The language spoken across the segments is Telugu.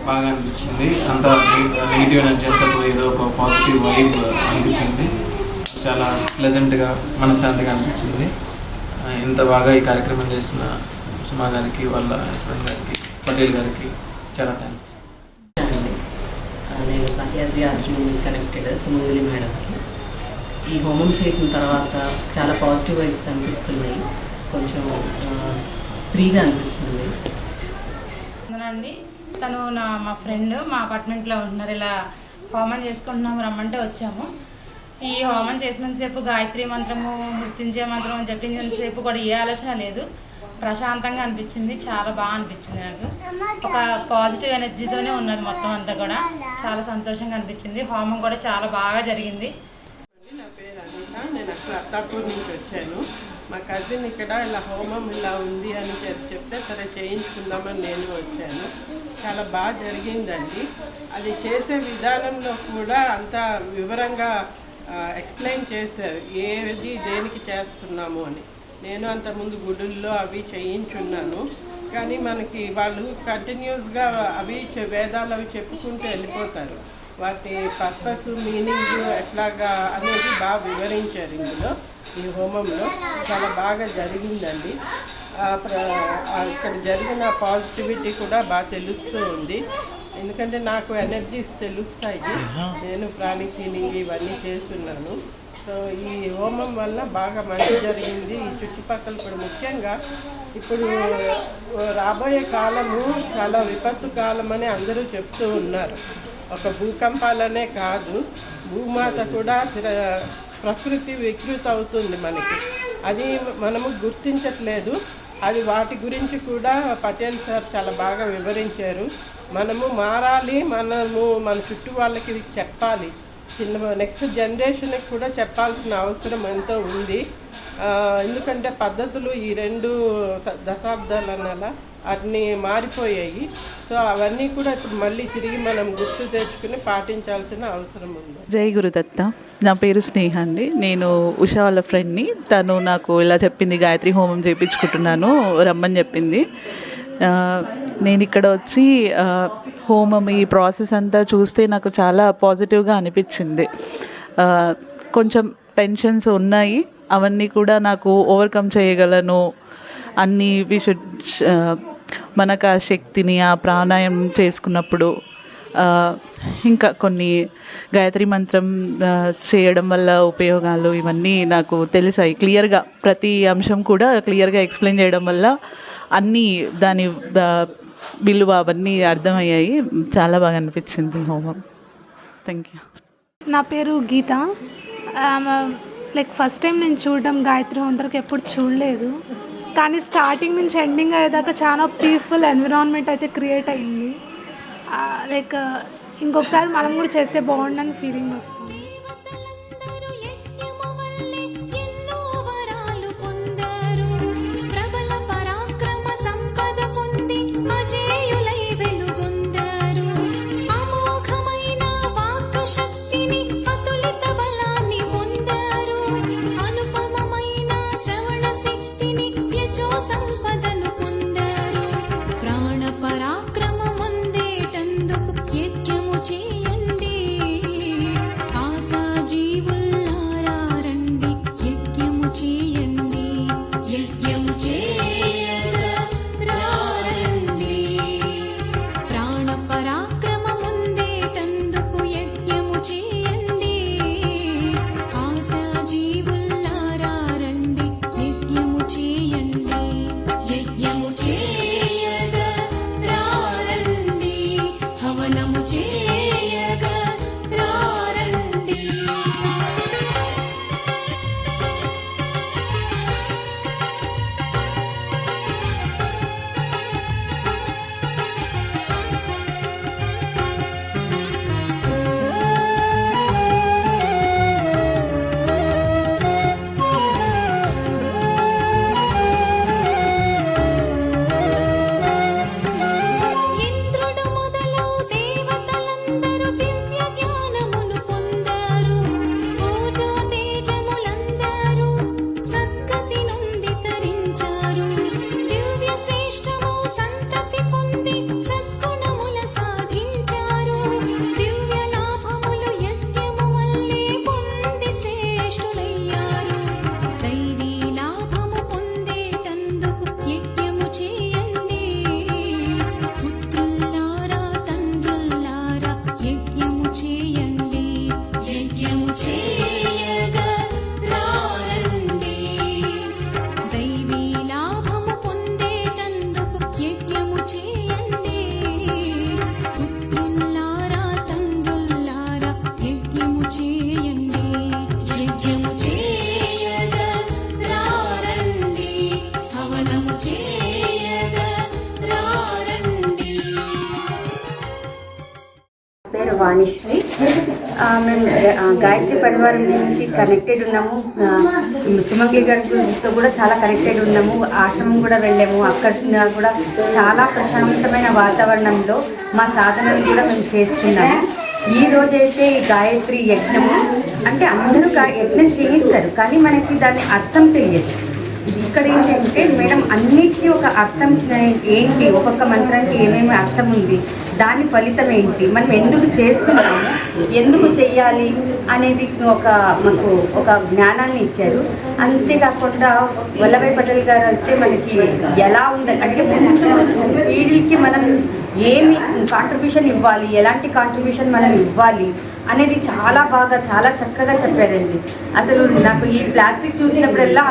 బాగా అనిపించింది. అంత నెగిటివ్ ఎనర్జీ అంతా ఏదో ఒక పాజిటివ్ వైబ్ అనిపించింది. చాలా ప్లెజెంట్గా మనశ్శాంతిగా అనిపించింది. ఇంత బాగా ఈ కార్యక్రమం చేసిన సుమా గారికి, వాళ్ళ హస్బెండ్ గారికి, పటేల్ గారికి చాలా థ్యాంక్స్. నేను సహ్యాద్రి ఆశ్రమం కనెక్టెడ్ సుమంగళి మేడంకి ఈ హోమం చేసిన తర్వాత చాలా పాజిటివ్ వైబ్స్ అనిపిస్తున్నాయి. కొంచెం ఫ్రీగా అనిపిస్తుంది. అండి తను మా ఫ్రెండ్ మా అపార్ట్మెంట్లో ఉంటున్నారు. ఇలా హోమం చేసుకుంటున్నాము రమ్మంటే వచ్చాము. ఈ హోమం చేసినంతసేపు గాయత్రి మంత్రము, మృత్యుంజయ మంత్రం జపించినంతసేపు కూడా ఏ ఆలోచన లేదు. ప్రశాంతంగా అనిపించింది. చాలా బాగా అనిపించింది. నాకు ఒక పాజిటివ్ ఎనర్జీతోనే ఉన్నది మొత్తం అంతా కూడా. చాలా సంతోషంగా అనిపించింది. హోమం కూడా చాలా బాగా జరిగింది. నా పేరు అనిత. నేను అక్కడ అత్తాపూర్ నుంచి వచ్చాను. మా కజిన్ ఇక్కడ ఇలా హోమం ఇలా ఉంది అని చెప్తే సరే చేయించుకుందామని నేను వచ్చాను. చాలా బాగా జరిగిందండి. అది చేసే విధానంలో కూడా అంత వివరంగా ఎక్స్ప్లెయిన్ చేశారు, ఏది దేనికి చేస్తున్నాము అని. నేను అంతకుముందు గుడుల్లో అవి చేయించున్నాను, కానీ మనకి వాళ్ళు కంటిన్యూస్గా అవి వేదాలు అవి చెప్పుకుంటూ వెళ్ళిపోతారు. వాటి పర్పస్, మీనింగ్ ఎట్లాగా అనేది బాగా వివరించారు ఇందులో. ఈ హోమంలో చాలా బాగా జరిగిందండి. ఇక్కడ జరిగిన పాజిటివిటీ కూడా బాగా తెలుస్తూ ఉంది. ఎందుకంటే నాకు ఎనర్జీస్ తెలుస్తాయి. నేను ప్రాణిక్ హీలింగ్ ఇవన్నీ చేస్తున్నాను. సో ఈ హోమం వల్ల బాగా మంచి జరిగింది. ఈ చుట్టుపక్కల కూడా ముఖ్యంగా ఇప్పుడు రాబోయే కాలము చాలా విపత్తు కాలం అని అందరూ చెప్తూ ఉన్నారు. ఒక భూకంపాలనే కాదు, భూమాత కూడా ప్రకృతి వికృతి అవుతుంది మనకి. అది మనము గుర్తించట్లేదు. అది వాటి గురించి కూడా పటేల్ సార్ చాలా బాగా వివరించారు. మనము మారాలి, మనము మన చుట్టూ వాళ్ళకి చెప్పాలి. నెక్స్ట్ జనరేషన్కి కూడా చెప్పాల్సిన అవసరం ఎంతో ఉంది. ఎందుకంటే పద్ధతులు ఈ 2 దశాబ్దాల నెల అన్నీ మారిపోయాయి. సో అవన్నీ కూడా ఇప్పుడు మళ్ళీ తిరిగి మనం గుర్తు తెచ్చుకుని పాటించాల్సిన అవసరం ఉంది. జై గురుదత్త. నా పేరు స్నేహ అండి. నేను ఉషా వాళ్ళ ఫ్రెండ్ని. తను నాకు ఇలా చెప్పింది, గాయత్రి హోమం చేయించుకుంటున్నాను రమ్మని చెప్పింది. నేను ఇక్కడ వచ్చి హోమం ఈ ప్రాసెస్ అంతా చూస్తే నాకు చాలా పాజిటివ్గా అనిపించింది. కొంచెం టెన్షన్స్ ఉన్నాయి, అవన్నీ కూడా నాకు ఓవర్కమ్ చేయగలను. అన్నీ మనకు ఆ శక్తిని, ఆ ప్రాణాయామం చేసుకున్నప్పుడు, ఇంకా కొన్ని గాయత్రి మంత్రం చేయడం వల్ల ఉపయోగాలు ఇవన్నీ నాకు తెలిసాయి క్లియర్గా. ప్రతి అంశం కూడా క్లియర్గా ఎక్స్ప్లెయిన్ చేయడం వల్ల అన్నీ దాని విలువ అవన్నీ అర్థమయ్యాయి. చాలా బాగా అనిపించింది హోమం. Thank you. నా పేరు గీత. ఫస్ట్ టైం నేను చూడడం గాయత్రి హోమం ఎప్పుడు చూడలేదు. కానీ స్టార్టింగ్ నుంచి ఎండింగ్ అయ్యేదాకా చాలా పీస్ఫుల్ ఎన్విరాన్మెంట్ అయితే క్రియేట్ అయ్యింది. ఇంకొకసారి మనం కూడా చేస్తే బాగుండని ఫీలింగ్ వస్తుంది. సంపదను పొందారు. ప్రాణ పరాక్రమ పొందేటందుకు యజ్ఞము చేయండి. వాణిశ్రీ. మేము గాయత్రి పరివారం నుంచి కనెక్టెడ్ ఉన్నాము. సుమంగ్లి గారితో కూడా చాలా కనెక్టెడ్ ఉన్నాము. ఆశ్రమం కూడా వెళ్ళాము. అక్కడ కూడా చాలా ప్రశాంతమైన వాతావరణంలో మా సాధనలు కూడా మేము చేసుకున్నాము. ఈ రోజైతే ఈ గాయత్రి యజ్ఞము అంటే అందరూ యజ్ఞం చేయిస్తారు, కానీ మనకి దాని అర్థం తెలియదు. ఇక్కడ ఏంటంటే మేడం అన్నిటికీ ఒక అర్థం ఏంటి, ఒక్కొక్క మంత్రానికి ఏమేమి అర్థం ఉంది, దాని ఫలితం ఏంటి, మనం ఎందుకు చేస్తున్నాము, ఎందుకు చెయ్యాలి అనేది మాకు ఒక జ్ఞానాన్ని ఇచ్చారు. అంతేకాకుండా వల్లభాయ్ పటేల్ గారు అయితే మనకి ఎలా ఉండాలి అంటే ముందు పీడికి మనం ఏమి కాంట్రిబ్యూషన్ ఇవ్వాలి, ఎలాంటి కాంట్రిబ్యూషన్ మనం ఇవ్వాలి అనేది చాలా బాగా చాలా చక్కగా చెప్పారండి. అసలు నాకు ఈ ప్లాస్టిక్ చూసినప్పుడల్లా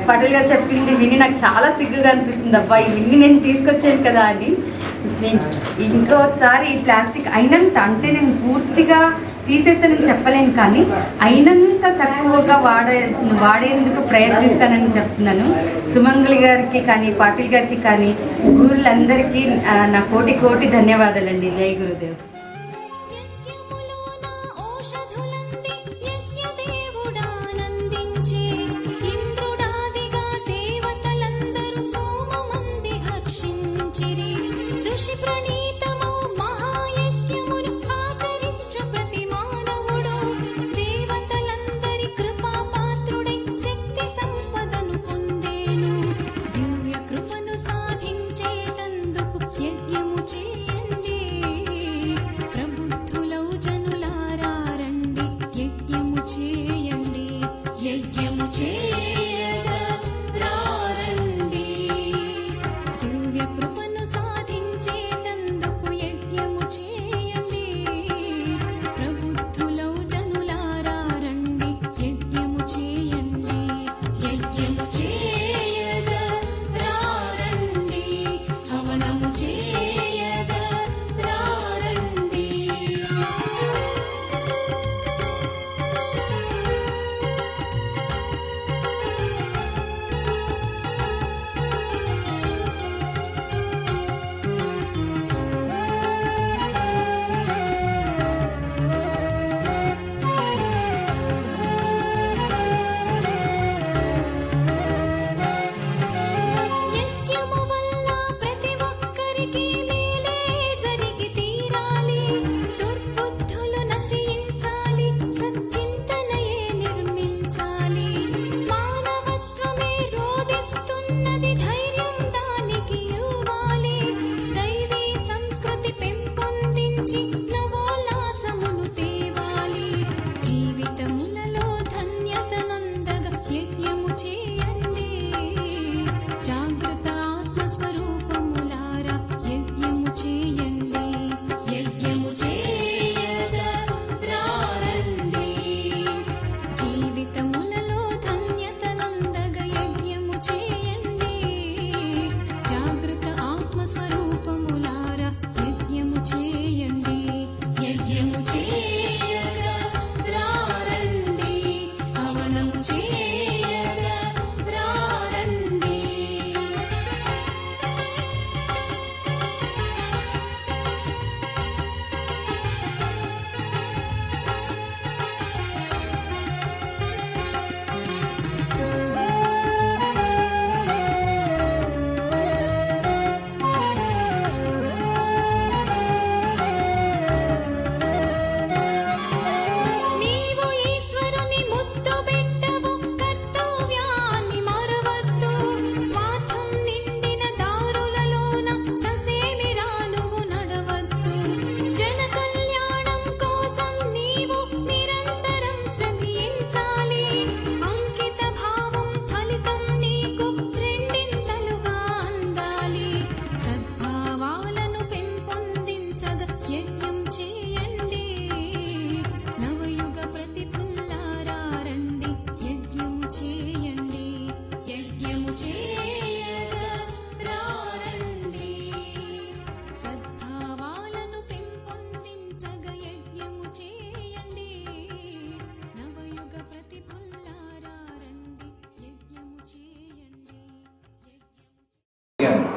పటేల్ గారు చెప్పింది విని నాకు చాలా సిగ్గుగా అనిపిస్తుంది. అబ్బా ఇవన్నీ నేను తీసుకొచ్చాను కదా అని. ఇంకోసారి ఈ ప్లాస్టిక్ అయినంత అంటే నేను పూర్తిగా తీసేస్తానని చెప్పలేను, కానీ అయినంత తక్కువగా వాడేందుకు ప్రయత్నిస్తానని చెప్తున్నాను. సుమంగళి గారికి కానీ పాటిల్ గారికి కానీ గురువులందరికీ నా కోటి కోటి ధన్యవాదాలండి. జై గురుదేవ్.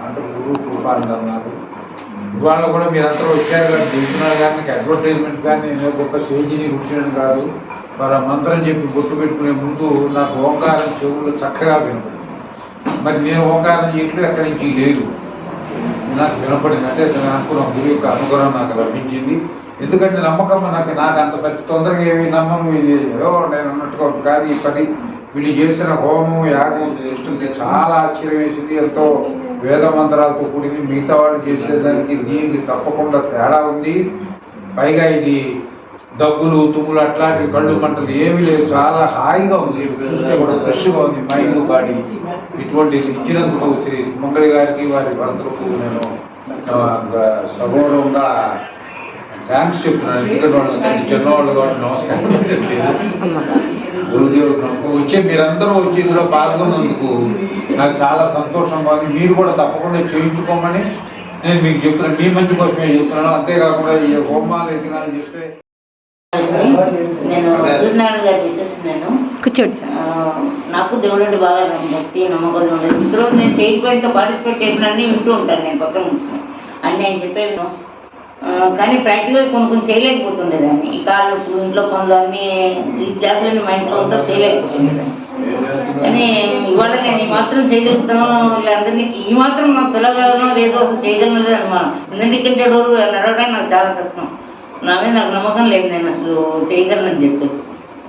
అంటే గురువు కృపానందం గారు ఇవాళ కూడా మీరందరూ వచ్చారు కానీ చూస్తున్నారు కానీ నాకు అడ్వర్టైజ్మెంట్ కానీ నేను గొప్ప స్టేజీని కూర్చున్నాను కాదు. మరి ఆ మంత్రం చెప్పి గుర్తు పెట్టుకునే ముందు నాకు ఓంకారం చెవులు చక్కగా వినపడింది. మరి నేను ఓంకారం చేయట్లేదు, అక్కడి నుంచి లేదు, నాకు వినపడింది. అంటే అనుకున్న గురి యొక్క అనుగ్రహం నాకు లభించింది. ఎందుకంటే నమ్మకం నాకు అంత పెద్ద తొందరగా ఏమి నమ్మకం ఇది ఏదో నేను అన్నట్టుగా కాదు. ఈ పని వీళ్ళు చేసిన హోమం యాగం చేస్తుంటే చాలా ఆశ్చర్యం వేసింది. ఎంతో వేద మంత్రాలతో కూడింది. మిగతా వాళ్ళు చేసేదానికి దీనికి తప్పకుండా తేడా ఉంది. పైగా ఇది దగ్గులు తుమ్ములు అట్లాంటి కళ్ళు మంటలు ఏమీ లేదు, చాలా హాయిగా ఉంది. చూస్తే కూడా ఫ్రెష్గా ఉంది మైండ్ బాడీ. ఇటువంటి ఇచ్చినందుకు శ్రీ సుమంగళి గారికి వారి భర్తలకు నేను సగౌరవంగా థ్యాంక్స్ చెప్తున్నాను. ఇద్దరు వాళ్ళు చిన్నవాళ్ళు కాబట్టి నమస్కారం. గురుదేవుడు వచ్చే మీరందరూ వచ్చి ఇందులో పాల్గొన్నందుకు నాకు చాలా సంతోషంగా ఉంది. మీరు కూడా తప్పకుండా చేయించుకోమని నేను మీకు చెప్తున్నాను, మీ మంచి కోసమే చెప్తున్నాను. అంతేకాకుండా ఈ హోమాలు యజ్ఞాలు చేస్తే నేను సూర్యనారాయణ గారి మిసెస్. నేను కూర్చోండి. నాకు దేవుడు అంటే బాగా భక్తి నమ్మకం ఉండదు. ఇందులో నేను చేయకపోయితే పార్టిసిపేట్ చేసినన్నీ వింటూ ఉంటాను. నేను పక్కన ఉంటున్నాను అన్నీ ఆయన చెప్పాను, కానీ ప్రాక్టికల్ కొన్ని చేయలేకపోతుండేదాన్ని. ఈ కాళ్ళు ఇంట్లో పనులు అన్నీ ఈ క్లాసులన్నీ మా ఇంట్లో ఉందో చేయలేకపోతుండేదాన్ని. కానీ ఇవాళ నేను ఈ మాత్రం చేయగలుగుతాను, వీళ్ళందరినీ ఈ మాత్రం నాకు పిల్లగలనో లేదో చేయగలను అనుమానం. ఎందుకంటే ఇక్కడ డోరు నడవడానికి నాకు చాలా కష్టం. నా మీద నాకు నమ్మకం లేదు, నేను అసలు చేయగలనని చెప్పేసి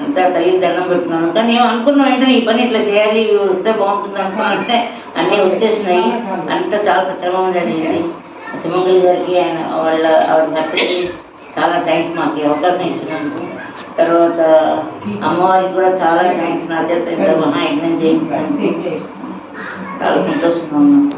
అంతా తల్లికి దండం పెట్టుకున్నాను. కానీ నేను అనుకున్న వెంటనే ఈ పని ఇట్లా చేయాలి వస్తే బాగుంటుంది అనుకున్నానంటే అన్నీ వచ్చేసినాయి. అంతా చాలా సక్రమంగా జరిగింది. సుమంగళి గారికి ఆవిడ భర్తకి చాలా థ్యాంక్స్ మాకు ఈ అవకాశం ఇచ్చినందుకు. తర్వాత అమ్మవారికి కూడా చాలా థ్యాంక్స్, నా చేత ఇంత మహాయజ్ఞం చేయించినందుకు చాలా సంతోషంగా ఉన్నాను.